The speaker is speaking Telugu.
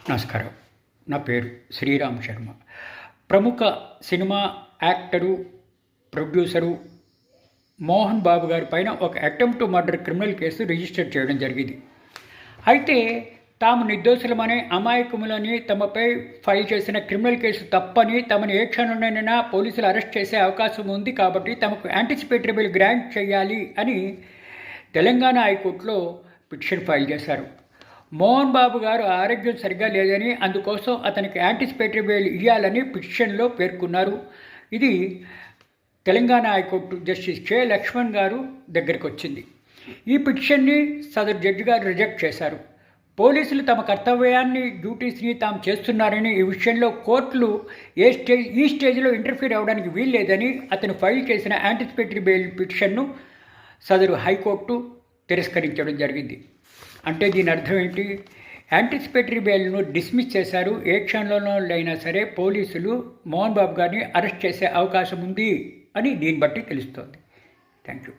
నమస్కారం. నా పేరు శ్రీరామ్ శర్మ. ప్రముఖ cinema actor, producer Mohan Babu గారి పైన ఒక attempt murder criminal case register చేయడం జరిగింది. అయితే తాము నిర్దోషులమని, అమాయకుములని, తమపై ఫైల్ చేసిన క్రిమినల్ కేసు తప్పని, తమను ఏ క్షణంలోనైనా పోలీసులు అరెస్ట్ చేసే అవకాశం ఉంది కాబట్టి తమకు యాంటిసిపేటరీ బెయిల్ గ్రాంట్ చేయాలి అని తెలంగాణ హైకోర్టులో పిటిషన్ ఫైల్ చేశారు. మోహన్ బాబు గారు ఆరోగ్యం సరిగ్గా లేదని, అందుకోసం అతనికి యాంటిసిపేటరీ బెయిల్ ఇవ్వాలని పిటిషన్లో పేర్కొన్నారు. ఇది Telangana high court justice K Laxman గారు దగ్గరికి వచ్చింది. ఈ పిటిషన్ని సదరు జడ్జి గారు రిజెక్ట్ చేశారు. పోలీసులు తమ కర్తవ్యాన్ని, డ్యూటీస్ని తాము చేస్తున్నారని, ఈ విషయంలో కోర్టులు ఈ స్టేజ్లో ఇంటర్ఫీర్ అవ్వడానికి వీల్లేదని అతను ఫైల్ చేసిన యాంటిసిపేటరీ బెయిల్ పిటిషన్ను సదరు హైకోర్టు తిరస్కరించడం జరిగింది. అంటే దీని అర్థం ఏంటి? యాంటిసిపేటరీ బెయిల్ను డిస్మిస్ చేశారు. ఏ క్షణంలో అయినా సరే పోలీసులు మోహన్ బాబు గారిని అరెస్ట్ చేసే అవకాశం ఉంది అని దీన్ని బట్టి తెలుస్తోంది. Thank you.